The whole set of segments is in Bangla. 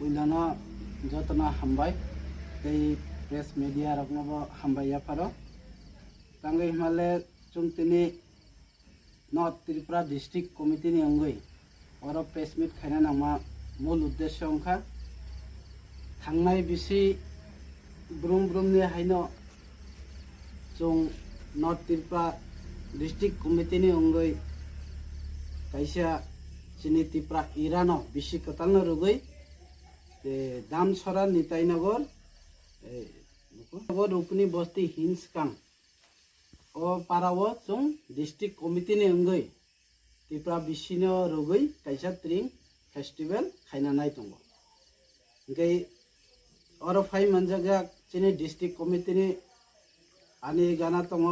उइलाना जतना हामबाय तै प्रेस मीडिया रखनबो हामबाय फारो तांगे हिमालय चुंगतिनि नॉर्थ त्रिपुरा डिस्ट्रिक्ट कमिटी नि अंगै और प्रेस मीट खायना नामा मूल उद्देश्य अंखा थांनाय बिसि ब्रुम ब्रुमनि हायनो जों नॉर्थ त्रिपुरा डिस्ट्रिक्ट कमिटी नि अंगै कायसा चिनि त्रिपुरा इरानो बिसि कतालनो रुगै दामचरा निताईनगर रुपनी बस्ती हिंस कांग ओ पारावो जों डिस्ट्रिक्ट कमिटी नि अंगै त्रिपुरा बिसिनो रुगै कायसा ट्रिंग फेस्टिवल खायना नाय दङ ओंखाय और फाइ मोनजागा चिनि डिस्ट्रिक्ट कमिटी नि आनि गाना दङ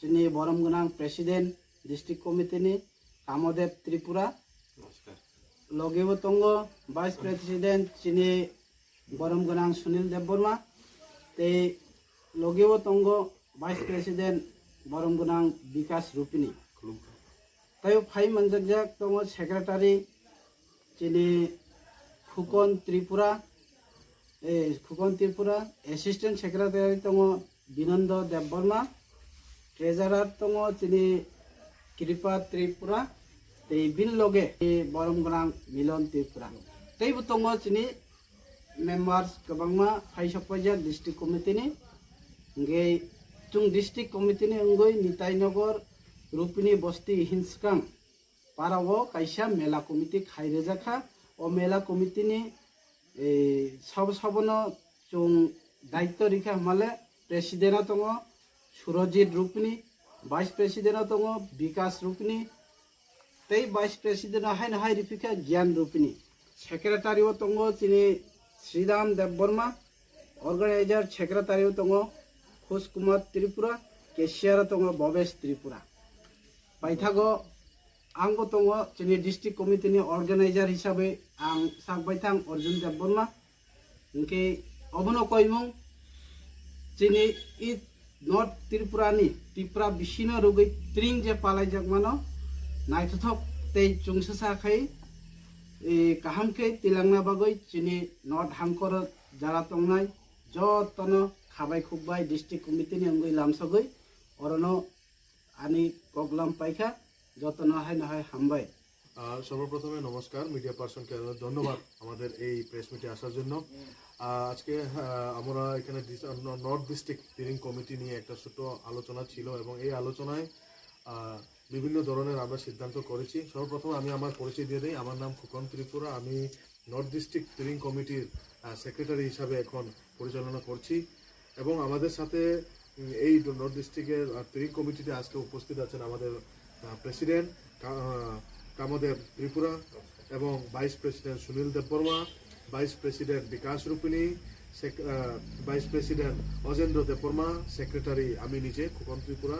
चिनि बरम गोनां प्रेसिडेंट डिस्ट्रिक्ट कमिटी नि कामदेव त्रिपुरा लगेबो दङ वाइस प्रेसिडेंट चिनि बरम गोनां सुनील देवबर्मा ते लगेबो दङ वाइस प्रेसिडेंट बरम गोनां विकास रूपिनी तायो फाइ मोनजागा दङ सेक्रेटारि चिनि खुकन त्रिपुरा एसिस्टेंट सेक्रेटारि दङ बिनंद देवबर्मा ट्रेजारार दङ चिनि कृपा त्रिपुरा ते बिन लगे बरम गोनां मिलन त्रिपुरा तैबो दङ चिनि मेम्बार्स गोबांमा फाइ सफायजा डिस्ट्रिक्ट कमिटी नि गे जों डिस्ट्रिक्ट कमिटी नि अंगै निताईनगर रुपनी बस्ती हिंसकां पारावो कायसा मेला कमिटी खायरेजाखा ओ मेला कमिटी नि सबनो जों दायित्व रिखा हमाले प्रेसिडेंट दङ सुरजित रूपनी वाइस प्रेसिडेंट दङ विकास रूपनी तै वाइस प्रेसिडेंट हाय रिफिका ज्ञान रूपनी सेक्रेटारि दङ चिनि श्रीराम देवबर्मा ऑर्गेनाइजर सेक्रेटारि दङ खुश कुमार त्रिपुरा केशियर दङ भवेश त्रिपुरा बायथागो आंबो दङ चिनि डिस्ट्रिक्ट कमिटी नि ऑर्गेनाइजर हिसाबै आं साकबायथां अर्जुन देवबर्मा इनके अबनो कयमुं चिनि इ नॉर्थ त्रिपुरा नि त्रिपुरा बिसिनो रुगै ट्रिंग जे पालाय जगमानो नायथथक तै चुंगसाखै काहामखै तिलांना बागै चिनि नॉर्थ हांकर जारा तंनाय जतनो खाबाय खुबाय डिस्ट्रिक्ट कमिटी नि अंगै लामसगै अरनो आनि प्रॉब्लेम पाइखा যতনা হয় না হয় হামবাই সর্বপ্রথমে নমস্কার মিডিয়া পার্সনকে ধন্যবাদ আমাদের এই প্রেস মিটে আসার জন্য আজকে আমরা এখানে নর্থ ডিস্ট্রিক্ট স্টিয়ারিং কমিটি নিয়ে একটা ছোট আলোচনা ছিল এবং এই আলোচনায় বিভিন্ন ধরনের আমরা সিদ্ধান্ত করেছি সর্বপ্রথম আমি আমার পরিচয় দিয়ে দিই আমার নাম ফুকন ত্রিপুরা আমি নর্থ ডিস্ট্রিক্ট স্টিয়ারিং কমিটির সেক্রেটারি হিসাবে এখন পরিচালনা করছি এবং আমাদের সাথে এই নর্থ ডিস্ট্রিক্টের স্টিয়ারিং কমিটিতে আজকে উপস্থিত আছেন আমাদের প্রেসিডেন্ট কামদেব ত্রিপুরা এবং vice president Sunil Debbarma vice president Bikash Rupini vice president Ajendra Debbarma secretary আমি নিজে Khukan Tripura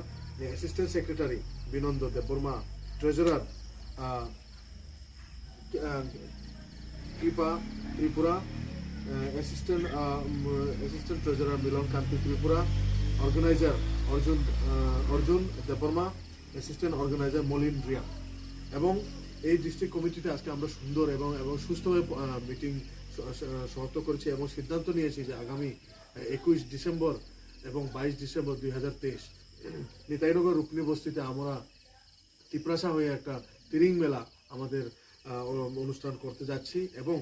assistant secretary Binanda Debbarma treasurer Kripa Tripura assistant treasurer Milan Kanti Tripura organiser Arjun Debbarma assistant organiser Malin Riya এবং এই ডিস্ট্রিক্ট কমিটিতে আজকে আমরা সুন্দর এবং সুস্থভাবে মিটিং সমাপ্ত করেছি এবং সিদ্ধান্ত নিয়েছি যে আগামী 21 ডিসেম্বর এবং 22 ডিসেম্বর 2023 নিতাইনগর রুকনি বস্তিতে আমরা ত্রিপ্রাসা হয়ে একটা তিরিং মেলা আমাদের অনুষ্ঠান করতে যাচ্ছি এবং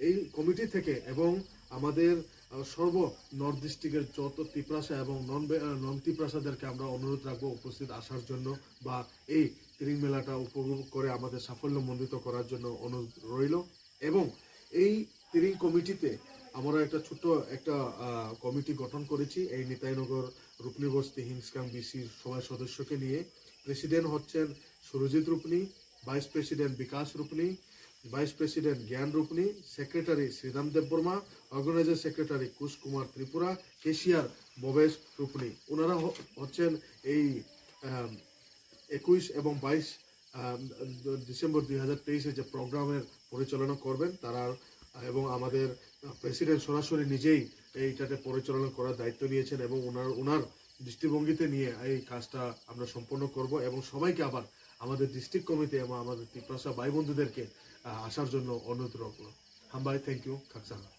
এই কমিটি থেকে এবং আমাদের সর্ব নর্থ ডিস্ট্রিক্টের যত ত্রিপ্রাসা এবং নন ত্রিপ্রাসাদেরকে আমরা অনুরোধ রাখবো উপস্থিত আসার জন্য বা এই তিরিং মেলাটা উপভোগ করে আমাদের সাফল্যমণ্ডিত করার জন্য অনুরোধ রইল এবং এই তিরিং কমিটিতে আমরা একটা ছোট্ট একটা কমিটি গঠন করেছি এই নিতাইনগর রূপনী বস্তি হিংসকাং বিসির সবাই সদস্যকে নিয়ে প্রেসিডেন্ট হচ্ছেন Surajit Rupini vice president Bikash Rupini vice president Gyan Rupini secretary Shriram Debbarma organiser secretary Kush Kumar Tripura cashier Bhabesh Rupini ওনারা হচ্ছেন এই 21 এবং 22 ডিসেম্বর 2023 যে প্রোগ্রামের পরিচালনা করবেন তারা এবং আমাদের প্রেসিডেন্ট সরাসরি নিজেই এইটাতে পরিচালনা করার দায়িত্ব নিয়েছেন এবং ওনার দৃষ্টিভঙ্গিতে নিয়ে এই কাজটা আমরা সম্পন্ন করব এবং সবাইকে আবার আমাদের ডিস্ট্রিক্ট কমিটি এবং আমাদের ত্রিপ্রাসা ভাই বন্ধুদেরকে আসার জন্য অনুরোধ রাখবো। হামবাই থ্যাংক ইউ খাকসাহা